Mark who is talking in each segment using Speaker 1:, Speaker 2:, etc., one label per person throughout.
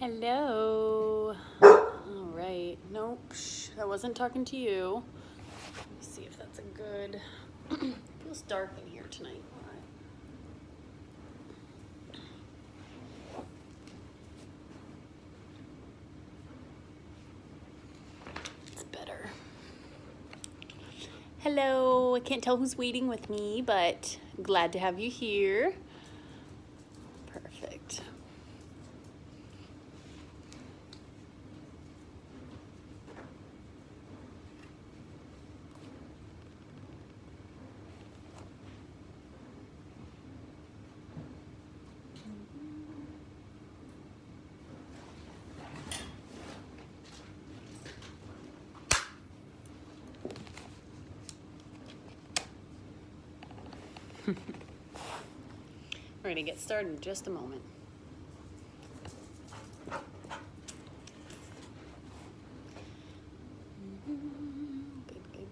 Speaker 1: Hello. All right. Nope. I wasn't talking to you. Let me see if that's a good. Feels dark in here tonight. It's better. Hello. I can't tell who's waiting with me, but glad to have you here. Perfect. We're going to get started in just a moment.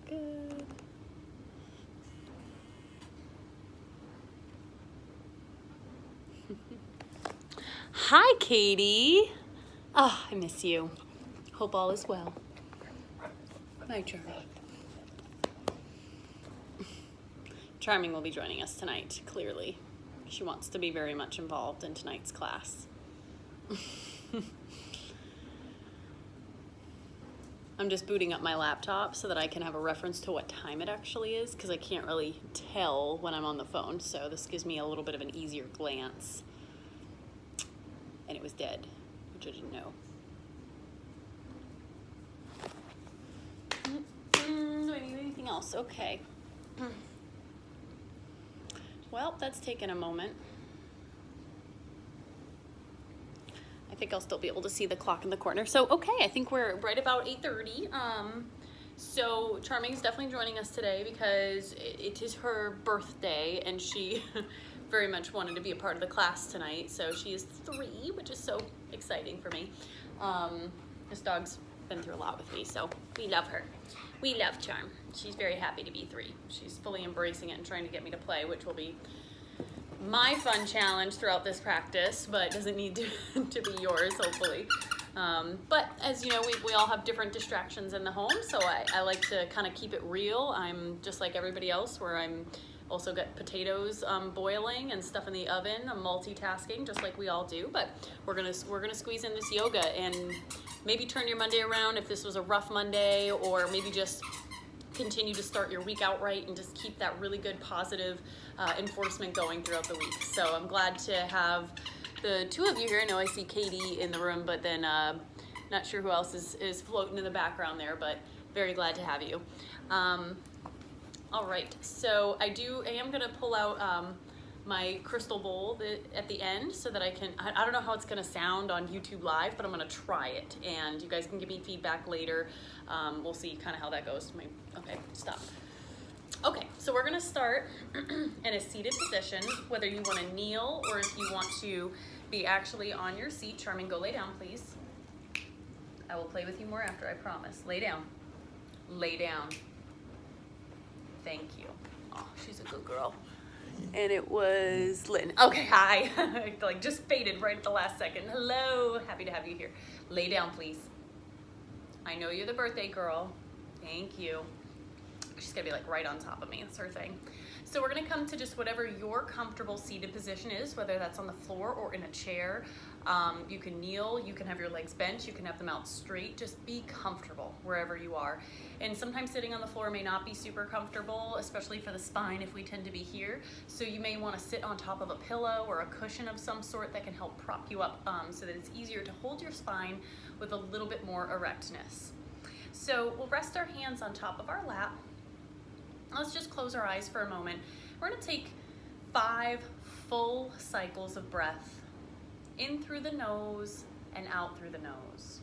Speaker 1: Good. Hi, Katie. Ah, I miss you. Hope all is well. Hi, Charming. Charming will be joining us tonight, clearly. She wants to be very much involved in tonight's class. I'm just booting up my laptop so that I can have a reference to what time it actually is, because I can't really tell when I'm on the phone, so this gives me a little bit of an easier glance. And it was dead, which I didn't know. Do I need anything else? Okay. Well, that's taken a moment. I think I'll still be able to see the clock in the corner. So, okay, I think we're right about 8:30. So Charming's definitely joining us today because it is her birthday and she very much wanted to be a part of the class tonight. So she is 3, which is so exciting for me. This dog's been through a lot with me, so we love her. We love Charm. She's very happy to be 3. She's fully embracing it and trying to get me to play, which will be my fun challenge throughout this practice, but doesn't need to be yours, hopefully. But as you know, we all have different distractions in the home, so I like to kind of keep it real. I'm just like everybody else, where I'm also got potatoes boiling and stuff in the oven. I'm multitasking, just like we all do. But we're gonna squeeze in this yoga and maybe turn your Monday around if this was a rough Monday, or maybe just continue to start your week out right and just keep that really good positive enforcement going throughout the week. So I'm glad to have the 2 of you here. I know I see Katie in the room, but then not sure who else is floating in the background there, but very glad to have you. All right, so I am gonna pull out my crystal bowl at the end so that I don't know how it's gonna sound on YouTube Live, but I'm gonna try it, and you guys can give me feedback later. We'll see kind of how that goes. Okay, stop. Okay, so we're gonna start in a seated position, whether you wanna kneel or if you want to be actually on your seat. Charming, go lay down, please. I will play with you more after, I promise. Lay down. Lay down. Thank you. Oh, she's a good girl. And it was Lynn. Okay, hi. Like just faded right at the last second. Hello, happy to have you here. Lay down, please. I know you're the birthday girl. Thank you. She's gonna be like right on top of me, that's her thing. So we're gonna come to just whatever your comfortable seated position is, whether that's on the floor or in a chair. You can kneel, you can have your legs bent, you can have them out straight. Just be comfortable wherever you are. And sometimes sitting on the floor may not be super comfortable, especially for the spine if we tend to be here. So you may wanna sit on top of a pillow or a cushion of some sort that can help prop you up so that it's easier to hold your spine with a little bit more erectness. So we'll rest our hands on top of our lap. Let's just close our eyes for a moment. We're gonna take 5 full cycles of breath in through the nose and out through the nose.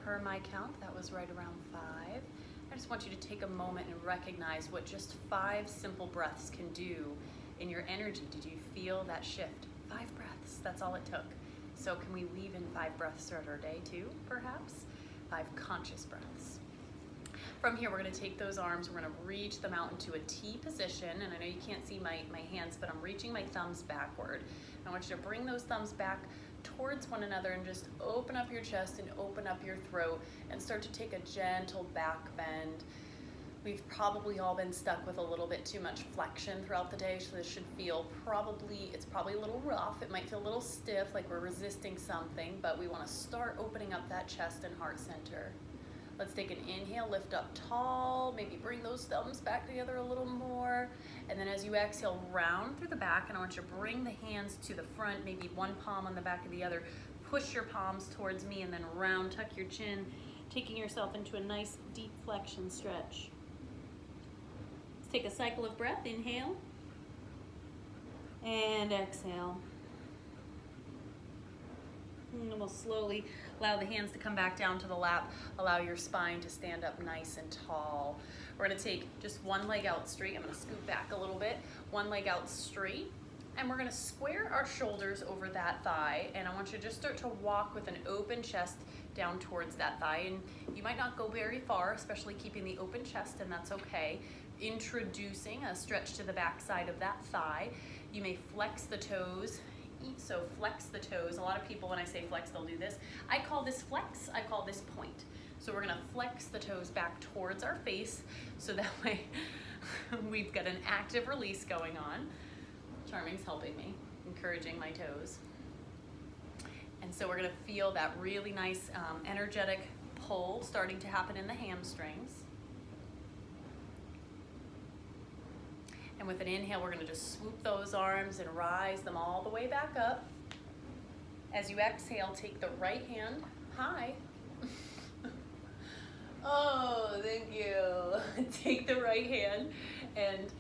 Speaker 1: per my count, that was right around 5. I just want you to take a moment and recognize what just 5 simple breaths can do in your energy. Did you feel that shift? 5 breaths, that's all it took. So can we weave in 5 breaths throughout our day too, perhaps? 5 conscious breaths. From here, we're gonna take those arms, we're gonna reach them out into a T position, and I know you can't see my hands, but I'm reaching my thumbs backward. And I want you to bring those thumbs back towards one another and just open up your chest and open up your throat and start to take a gentle back bend. We've probably all been stuck with a little bit too much flexion throughout the day, so this should feel it's probably a little rough. It might feel a little stiff, like we're resisting something, but we wanna start opening up that chest and heart center. Let's take an inhale, lift up tall, maybe bring those thumbs back together a little more. And then as you exhale, round through the back, and I want you to bring the hands to the front, maybe one palm on the back of the other. Push your palms towards me and then round, tuck your chin, taking yourself into a nice deep flexion stretch. Let's take a cycle of breath, inhale, and exhale. And we'll slowly allow the hands to come back down to the lap. Allow your spine to stand up nice and tall. We're gonna take just one leg out straight. I'm gonna scoot back a little bit. One leg out straight. And we're gonna square our shoulders over that thigh. And I want you to just start to walk with an open chest down towards that thigh. And you might not go very far, especially keeping the open chest, and that's okay. Introducing a stretch to the back side of that thigh. You may flex the toes. So flex the toes. A lot of people, when I say flex, they'll do this. I call this flex, I call this point. So we're gonna flex the toes back towards our face, so that way we've got an active release going on. Charming's helping me, encouraging my toes. And so we're gonna feel that really nice energetic pull starting to happen in the hamstrings. And with an inhale, we're gonna just swoop those arms and rise them all the way back up. As you exhale, take the right hand high. Oh, thank you. Take the right hand and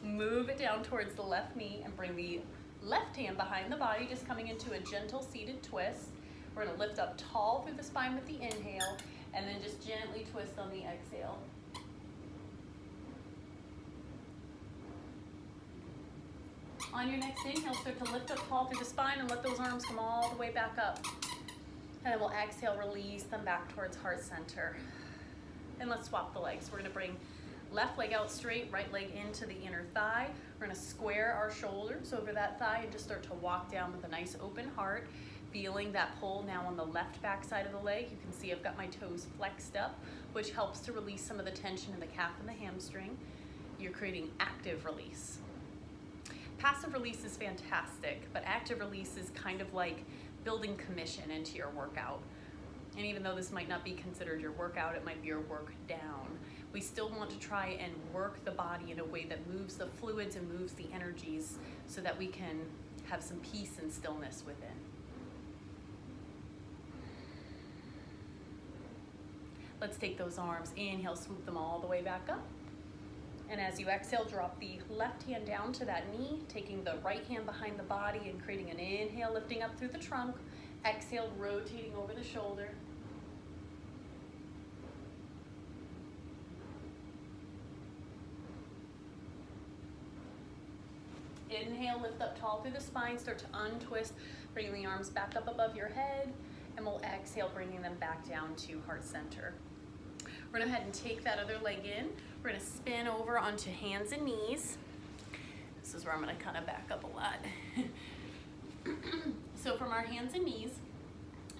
Speaker 1: move it down towards the left knee and bring the left hand behind the body, just coming into a gentle seated twist. We're gonna lift up tall through the spine with the inhale and then just gently twist on the exhale. On your next inhale, start to lift up tall through the spine and let those arms come all the way back up. And then we'll exhale, release them back towards heart center. And let's swap the legs. We're gonna bring left leg out straight, right leg into the inner thigh. We're gonna square our shoulders over that thigh and just start to walk down with a nice open heart, feeling that pull now on the left back side of the leg. You can see I've got my toes flexed up, which helps to release some of the tension in the calf and the hamstring. You're creating active release. Passive release is fantastic, but active release is kind of like building commission into your workout. And even though this might not be considered your workout, it might be your work down. We still want to try and work the body in a way that moves the fluids and moves the energies so that we can have some peace and stillness within. Let's take those arms, inhale, swoop them all the way back up. And as you exhale, drop the left hand down to that knee, taking the right hand behind the body and creating an inhale, lifting up through the trunk. Exhale, rotating over the shoulder. Inhale, lift up tall through the spine, start to untwist, bringing the arms back up above your head, and we'll exhale, bringing them back down to heart center. We're gonna go ahead and take that other leg in. We're gonna spin over onto hands and knees. This is where I'm gonna kind of back up a lot. So from our hands and knees,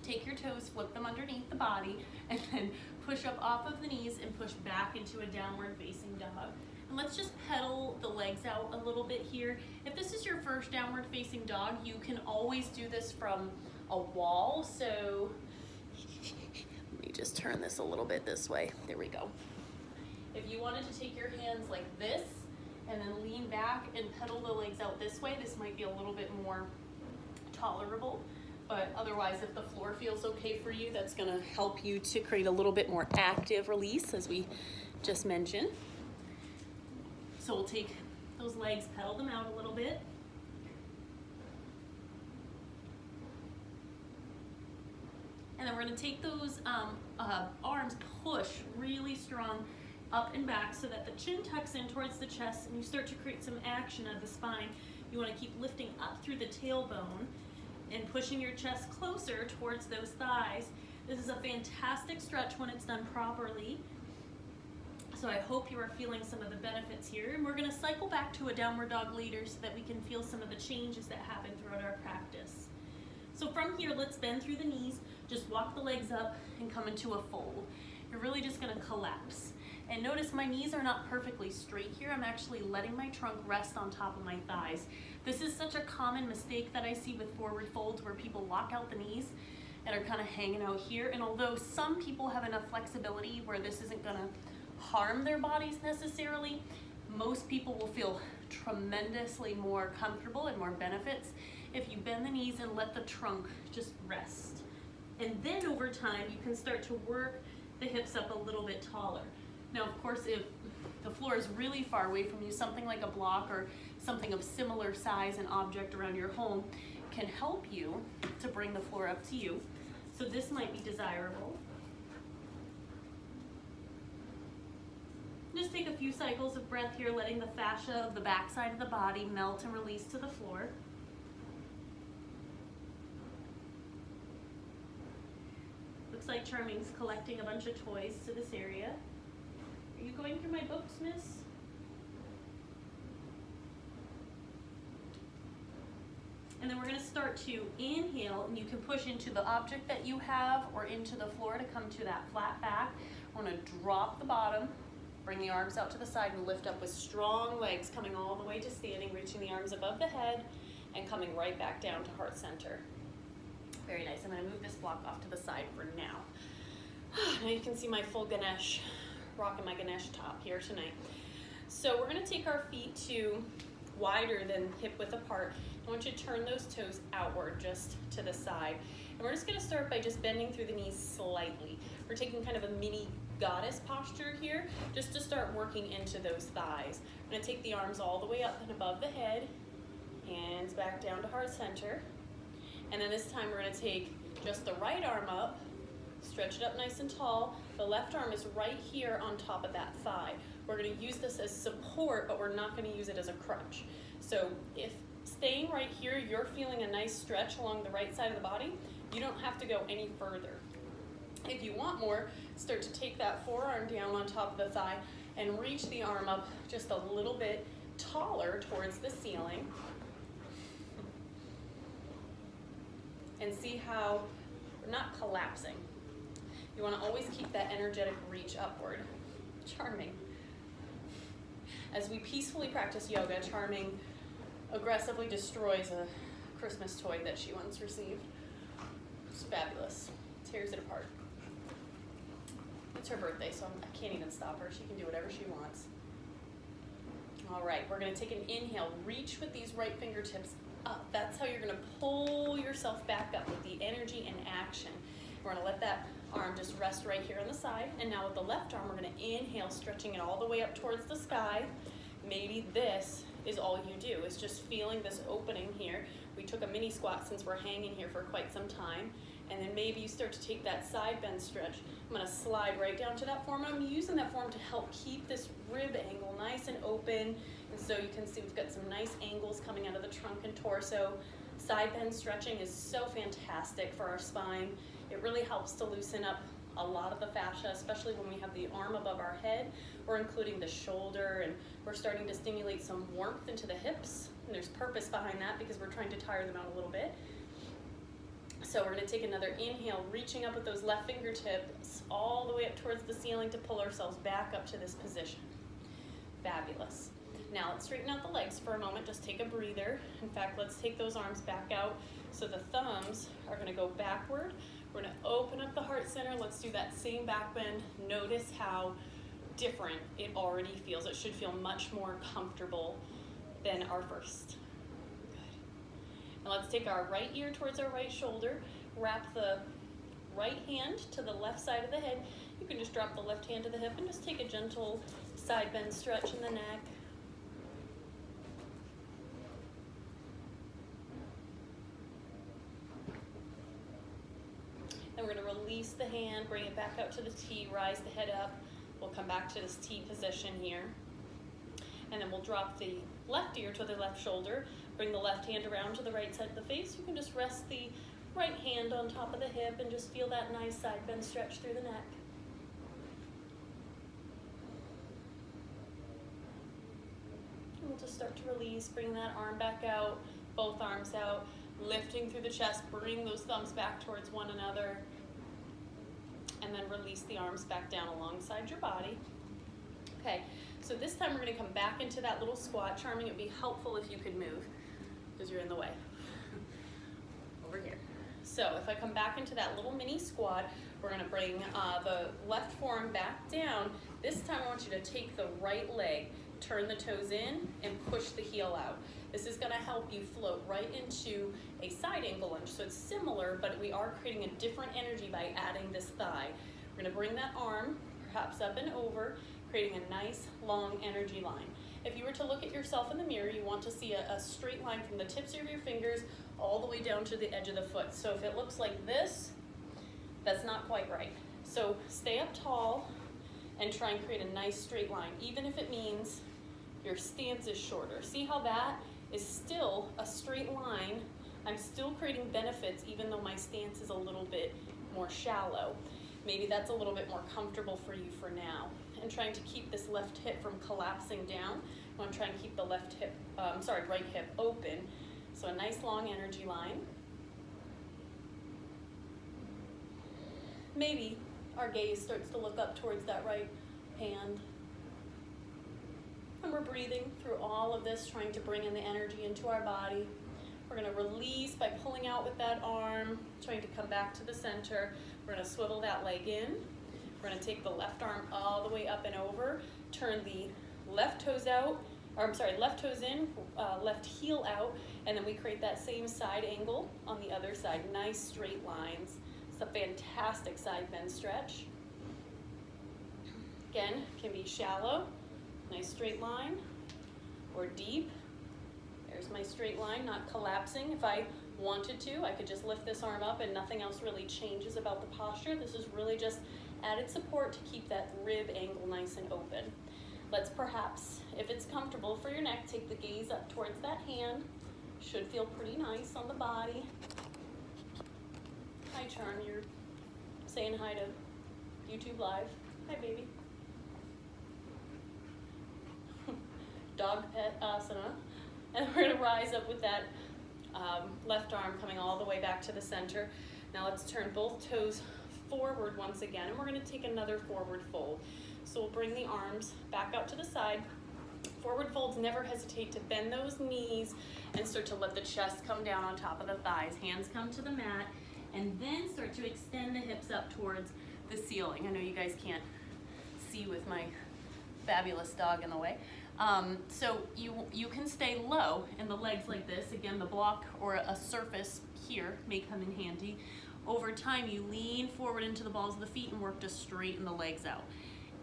Speaker 1: take your toes, flip them underneath the body, and then push up off of the knees and push back into a downward facing dog. And let's just pedal the legs out a little bit here. If this is your first downward facing dog, you can always do this from a wall. So let me just turn this a little bit this way. There we go. If you wanted to take your hands like this and then lean back and pedal the legs out this way, this might be a little bit more tolerable. But otherwise, if the floor feels okay for you, that's gonna help you to create a little bit more active release, as we just mentioned. So we'll take those legs, pedal them out a little bit. And then then we're gonna take those arms, push really strong up and back so that the chin tucks in towards the chest and you start to create some action of the spine. You wanna keep lifting up through the tailbone and pushing your chest closer towards those thighs. This is a fantastic stretch when it's done properly. So I hope you are feeling some of the benefits here. And we're gonna cycle back to a downward dog later so that we can feel some of the changes that happen throughout our practice. So from here, let's bend through the knees, just walk the legs up and come into a fold. You're really just gonna collapse. And notice my knees are not perfectly straight here. I'm actually letting my trunk rest on top of my thighs. This is such a common mistake that I see with forward folds where people lock out the knees and are kind of hanging out here. And although some people have enough flexibility where this isn't gonna harm their bodies necessarily, most people will feel tremendously more comfortable and more benefits if you bend the knees and let the trunk just rest. And then over time, you can start to work the hips up a little bit taller. Now, of course, if the floor is really far away from you, something like a block or something of similar size and object around your home can help you to bring the floor up to you. So this might be desirable. Just take a few cycles of breath here, letting the fascia of the backside of the body melt and release to the floor. Looks like Charming's collecting a bunch of toys to this area. Are you going through my books, miss? And then we're going to start to inhale, and you can push into the object that you have or into the floor to come to that flat back. We're going to drop the bottom, bring the arms out to the side and lift up with strong legs, coming all the way to standing, reaching the arms above the head and coming right back down to heart center. Very nice. I'm going to move this block off to the side for now. Now you can see my full Ganesh, rocking my Ganesh top here tonight. So we're going to take our feet to wider than hip width apart. I want you to turn those toes outward just to the side. And we're just going to start by just bending through the knees slightly. We're taking kind of a mini goddess posture here just to start working into those thighs. I'm going to take the arms all the way up and above the head, hands back down to heart center. And then this time we're going to take just the right arm up, stretch it up nice and tall. The left arm is right here on top of that thigh. We're going to use this as support, but we're not going to use it as a crutch. So if staying right here, you're feeling a nice stretch along the right side of the body, you don't have to go any further. If you want more, start to take that forearm down on top of the thigh and reach the arm up just a little bit taller towards the ceiling. And see how we're not collapsing. You want to always keep that energetic reach upward. Charming. As we peacefully practice yoga, Charming aggressively destroys a Christmas toy that she once received. It's fabulous. Tears it apart. It's her birthday, so I can't even stop her. She can do whatever she wants. All right, we're going to take an inhale. Reach with these right fingertips up. That's how you're going to pull yourself back up with the energy and action. We're going to let that arm just rest right here on the side. And now with the left arm, we're going to inhale, stretching it all the way up towards the sky. Maybe this is all you do, is just feeling this opening here. We took a mini squat since we're hanging here for quite some time. And then maybe you start to take that side bend stretch. I'm going to slide right down to that form. I'm using that form to help keep this rib angle nice and open. And so you can see we've got some nice angles coming out of the trunk and torso. Side bend stretching is so fantastic for our spine. It really helps to loosen up a lot of the fascia, especially when we have the arm above our head. We're including the shoulder, and we're starting to stimulate some warmth into the hips. And there's purpose behind that because we're trying to tire them out a little bit. So we're going to take another inhale, reaching up with those left fingertips all the way up towards the ceiling to pull ourselves back up to this position. Fabulous. Now let's straighten out the legs for a moment. Just take a breather. In fact, let's take those arms back out so the thumbs are going to go backward. We're going to open up the heart center. Let's do that same back bend. Notice how different it already feels. It should feel much more comfortable than our first. Now let's take our right ear towards our right shoulder, wrap the right hand to the left side of the head. You can just drop the left hand to the hip and just take a gentle side bend stretch in the neck. Then we're going to release the hand, bring it back out to the T, rise the head up. We'll come back to this T position here. And then we'll drop the left ear to the left shoulder, bring the left hand around to the right side of the face. You can just rest the right hand on top of the hip and just feel that nice side bend stretch through the neck. And we'll just start to release, bring that arm back out, both arms out, lifting through the chest, bring those thumbs back towards one another, and then release the arms back down alongside your body. Okay, so this time we're gonna come back into that little squat. Charming, it would be helpful if you could move, because you're in the way. Over here. So if I come back into that little mini squat, we're gonna bring the left forearm back down. This time I want you to take the right leg, turn the toes in, and push the heel out. This is gonna help you float right into a side angle lunge. So it's similar, but we are creating a different energy by adding this thigh. We're gonna bring that arm perhaps up and over, creating a nice long energy line. If you were to look at yourself in the mirror, you want to see a straight line from the tips of your fingers all the way down to the edge of the foot. So if it looks like this, that's not quite right. So stay up tall and try and create a nice straight line, even if it means your stance is shorter. See how that is still a straight line. I'm still creating benefits even though my stance is a little bit more shallow. Maybe that's a little bit more comfortable for you for now. And trying to keep this left hip from collapsing down. I want to try and keep the right hip open. So a nice long energy line. Maybe our gaze starts to look up towards that right hand. And we're breathing through all of this, trying to bring in the energy into our body. We're gonna release by pulling out with that arm, trying to come back to the center. We're gonna swivel that leg in. We're gonna take the left arm all the way up and over, turn the left toes out, left toes in, left heel out, and then we create that same side angle on the other side. Nice straight lines. It's a fantastic side bend stretch. Again, can be shallow, nice straight line, or deep. There's my straight line, not collapsing. If I wanted to, I could just lift this arm up and nothing else really changes about the posture. This is really just added support to keep that rib angle nice and open. Let's perhaps, if it's comfortable for your neck, take the gaze up towards that hand. Should feel pretty nice on the body. Hi Charm, you're saying hi to YouTube Live. Hi baby. Dog pet asana. And we're gonna rise up with that left arm coming all the way back to the center. Now let's turn both toes forward once again, and we're gonna take another forward fold. So we'll bring the arms back out to the side. Forward folds, never hesitate to bend those knees and start to let the chest come down on top of the thighs. Hands come to the mat, and then start to extend the hips up towards the ceiling. I know you guys can't see with my fabulous dog in the way. So you can stay low in the legs like this. Again, the block or a surface here may come in handy. Over time, you lean forward into the balls of the feet and work to straighten the legs out.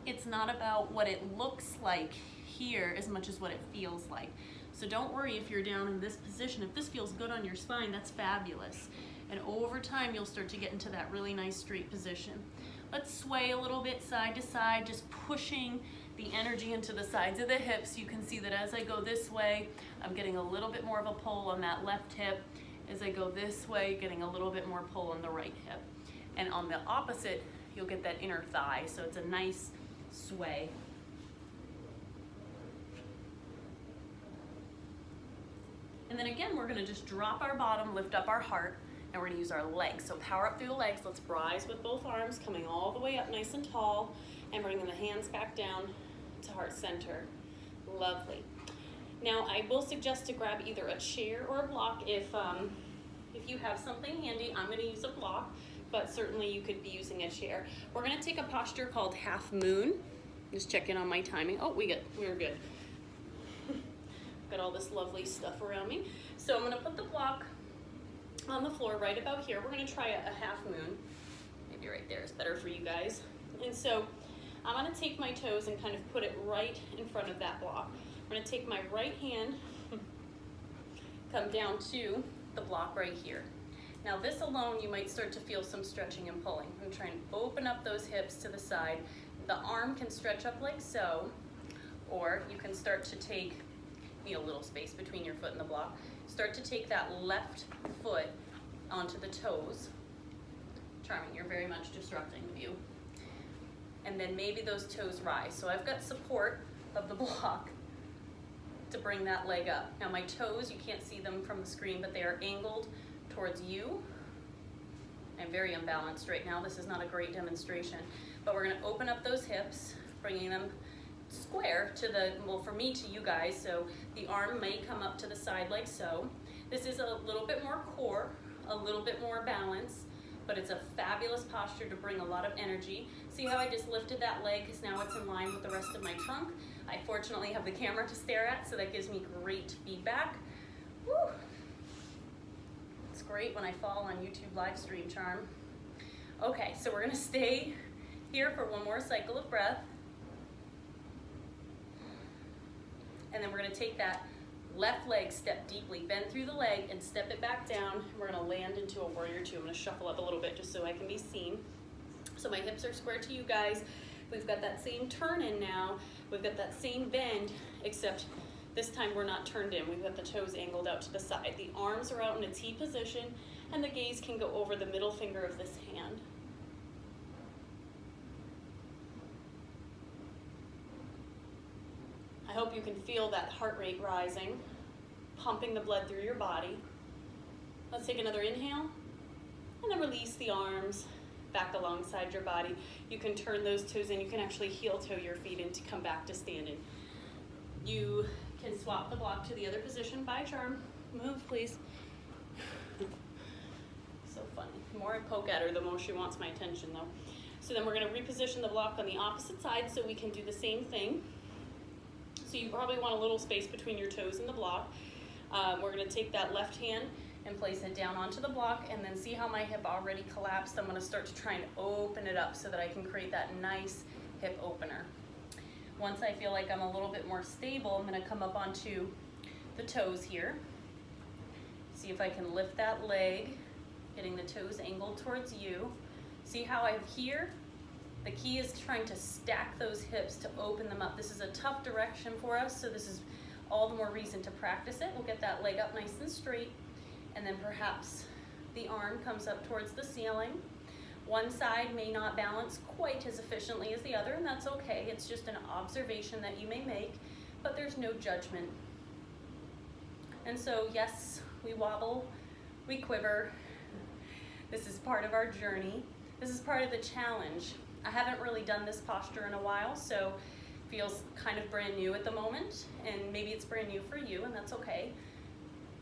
Speaker 1: It's not about what it looks like here as much as what it feels like. So don't worry if you're down in this position. If this feels good on your spine, that's fabulous. And over time, you'll start to get into that really nice straight position. Let's sway a little bit side to side, just pushing the energy into the sides of the hips. You can see that as I go this way, I'm getting a little bit more of a pull on that left hip. As I go this way, getting a little bit more pull on the right hip. And on the opposite, you'll get that inner thigh. So it's a nice sway. And then again, we're gonna just drop our bottom, lift up our heart, and we're gonna use our legs. So power up through the legs. Let's rise with both arms, coming all the way up nice and tall, and bringing the hands back down to heart center. Lovely. Now, I will suggest to grab either a chair or a block if you have something handy. I'm gonna use a block, but certainly you could be using a chair. We're gonna take a posture called half moon. Just check in on my timing. Oh, we're good. Got all this lovely stuff around me. So I'm gonna put the block on the floor right about here. We're gonna try a half moon. Maybe right there is better for you guys. And so I'm gonna take my toes and kind of put it right in front of that block. I'm gonna take my right hand, come down to the block right here. Now this alone, you might start to feel some stretching and pulling. I'm trying to open up those hips to the side. The arm can stretch up like so, or you can start to take, need a little space between your foot and the block. Start to take that left foot onto the toes. Charming, you're very much disrupting the view. And then maybe those toes rise. So I've got support of the block to bring that leg up. Now my toes, you can't see them from the screen, but they are angled towards you. I'm very unbalanced right now. This is not a great demonstration, but we're gonna open up those hips, bringing them square to the, well, for me to you guys, so the arm may come up to the side like so. This is a little bit more core, a little bit more balance, but it's a fabulous posture to bring a lot of energy. See how I just lifted that leg because now it's in line with the rest of my trunk. I fortunately have the camera to stare at, so that gives me great feedback. Woo. It's great when I fall on YouTube live stream, Charm. Okay, so we're gonna stay here for one more cycle of breath. And then we're gonna take that left leg, step deeply, bend through the leg and step it back down. We're gonna land into a warrior two. I'm gonna shuffle up a little bit just so I can be seen. So my hips are square to you guys. We've got that same turn in now. We've got that same bend, except this time we're not turned in. We've got the toes angled out to the side. The arms are out in a T position and the gaze can go over the middle finger of this hand. I hope you can feel that heart rate rising, pumping the blood through your body. Let's take another inhale, and then release the arms back alongside your body. You can turn those toes in. You can actually heel toe your feet in to come back to standing. You can swap the block to the other position. Bye, Charm. Move, please. So funny. The more I poke at her, the more she wants my attention, though. So then we're going to reposition the block on the opposite side so we can do the same thing. So you probably want a little space between your toes and the block. We're going to take that left hand and place it down onto the block, and then see how my hip already collapsed. I'm going to start to try and open it up so that I can create that nice hip opener. Once I feel like I'm a little bit more stable, I'm going to come up onto the toes here. See if I can lift that leg, getting the toes angled towards you. See how I'm here? The key is trying to stack those hips to open them up. This is a tough direction for us, so this is all the more reason to practice it. We'll get that leg up nice and straight, and then perhaps the arm comes up towards the ceiling. One side may not balance quite as efficiently as the other, and that's okay. It's just an observation that you may make, but there's no judgment. And so, yes, we wobble, we quiver. This is part of our journey. This is part of the challenge. I haven't really done this posture in a while, so it feels kind of brand new at the moment, and maybe it's brand new for you, and that's okay.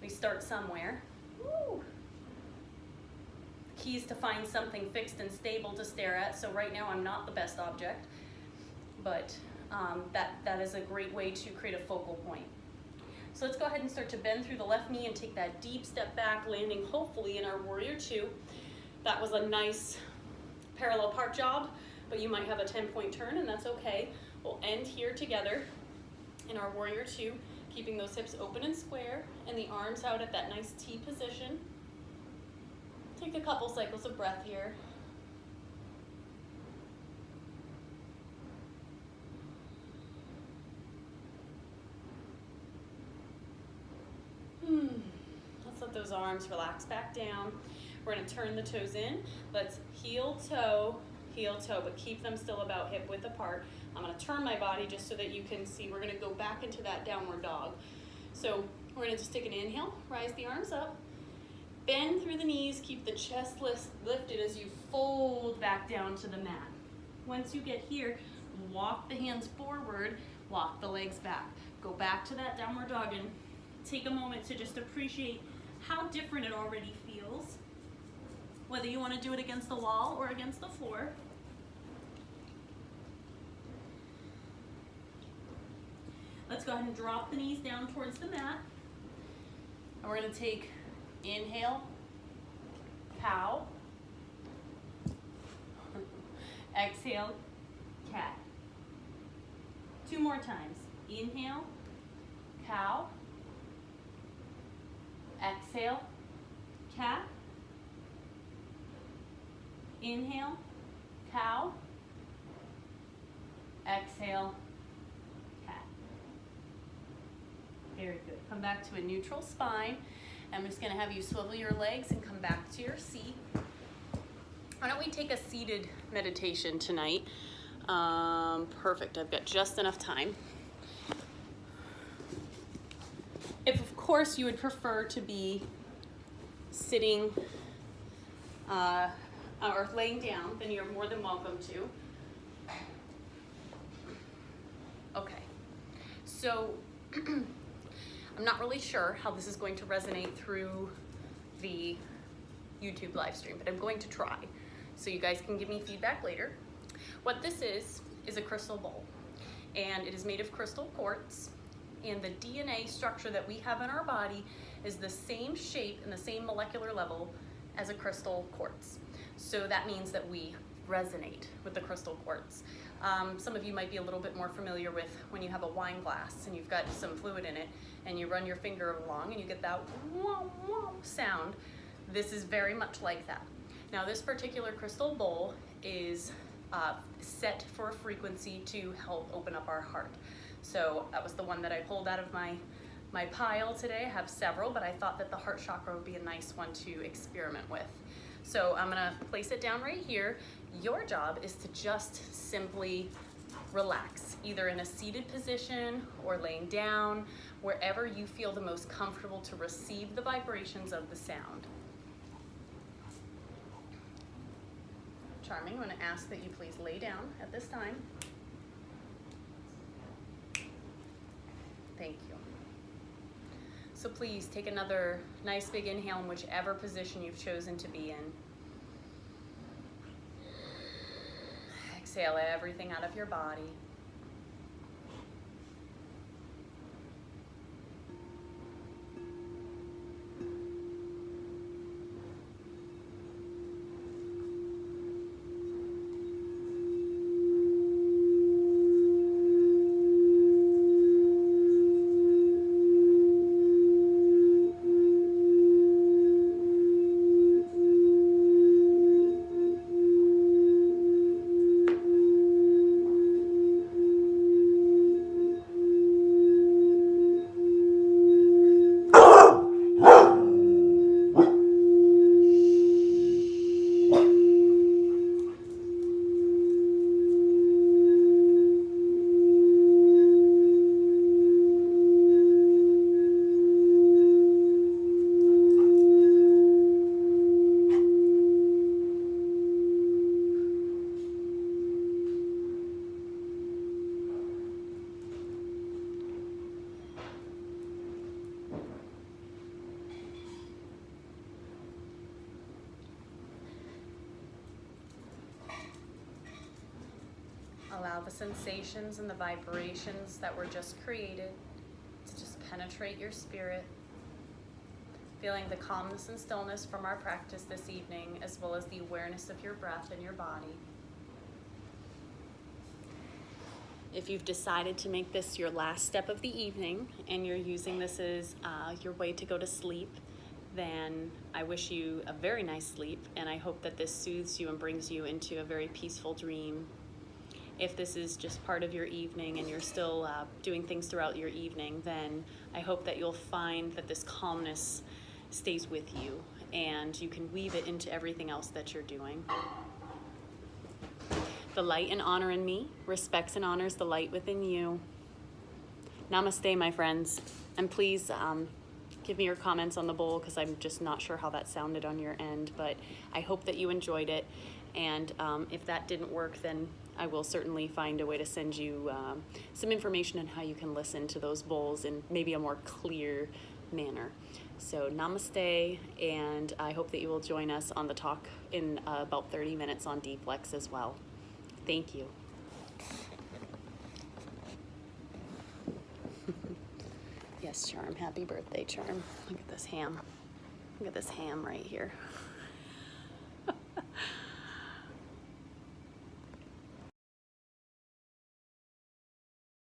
Speaker 1: We start somewhere. Woo. The key is to find something fixed and stable to stare at, so right now I'm not the best object, but that is a great way to create a focal point. So let's go ahead and start to bend through the left knee and take that deep step back, landing hopefully in our warrior two. That was a nice parallel park job, but you might have a 10-point turn, and that's okay. We'll end here together in our warrior two, keeping those hips open and square and the arms out at that nice T position. Take a couple cycles of breath here. Let's let those arms relax back down. We're going to turn the toes in. Let's heel toe, but keep them still about hip width apart. I'm going to turn my body just so that you can see. We're going to go back into that downward dog. So we're going to just take an inhale, rise the arms up, bend through the knees, keep the chest lifted as you fold back down to the mat. Once you get here, walk the hands forward, walk the legs back. Go back to that downward dog and take a moment to just appreciate how different it already feels, whether you want to do it against the wall or against the floor. Let's go ahead and drop the knees down towards the mat. And we're going to take inhale, cow. Exhale, cat. 2 more times. Inhale, cow. Exhale, cat. Inhale, cow. Exhale, cat. Very good. Come back to a neutral spine. I'm just gonna have you swivel your legs and come back to your seat. Why don't we take a seated meditation tonight? Perfect, I've got just enough time. If, of course, you would prefer to be sitting or laying down, then you're more than welcome to. Okay, so I'm not really sure how this is going to resonate through the YouTube live stream, but I'm going to try. So you guys can give me feedback later. What this is a crystal bowl, and it is made of crystal quartz, and the DNA structure that we have in our body is the same shape and the same molecular level as a crystal quartz. So that means that we resonate with the crystal quartz. Some of you might be a little bit more familiar with when you have a wine glass and you've got some fluid in it and you run your finger along and you get that wah, wah sound. This is very much like that. Now this particular crystal bowl is set for a frequency to help open up our heart. So that was the one that I pulled out of my pile today. I have several, but I thought that the heart chakra would be a nice one to experiment with. So I'm gonna place it down right here. Your job is to just simply relax, either in a seated position or laying down, wherever you feel the most comfortable to receive the vibrations of the sound. Charming, I'm gonna ask that you please lay down at this time. Thank you. So please take another nice big inhale in whichever position you've chosen to be in. Exhale everything out of your body. Allow the sensations and the vibrations that were just created to just penetrate your spirit, feeling the calmness and stillness from our practice this evening, as well as the awareness of your breath and your body. If you've decided to make this your last step of the evening and you're using this as your way to go to sleep, then I wish you a very nice sleep, and I hope that this soothes you and brings you into a very peaceful dream. If this is just part of your evening and you're still doing things throughout your evening, then I hope that you'll find that this calmness stays with you and you can weave it into everything else that you're doing. The light and honor in me respects and honors the light within you. Namaste, my friends. And please give me your comments on the bowl, because I'm just not sure how that sounded on your end, but I hope that you enjoyed it. And if that didn't work, then I will certainly find a way to send you some information on how you can listen to those bowls in maybe a more clear manner. So namaste, and I hope that you will join us on the talk in about 30 minutes on Deeplex as well. Thank you. Yes, Charm. Happy birthday, Charm. Look at this ham. Look at this ham right here.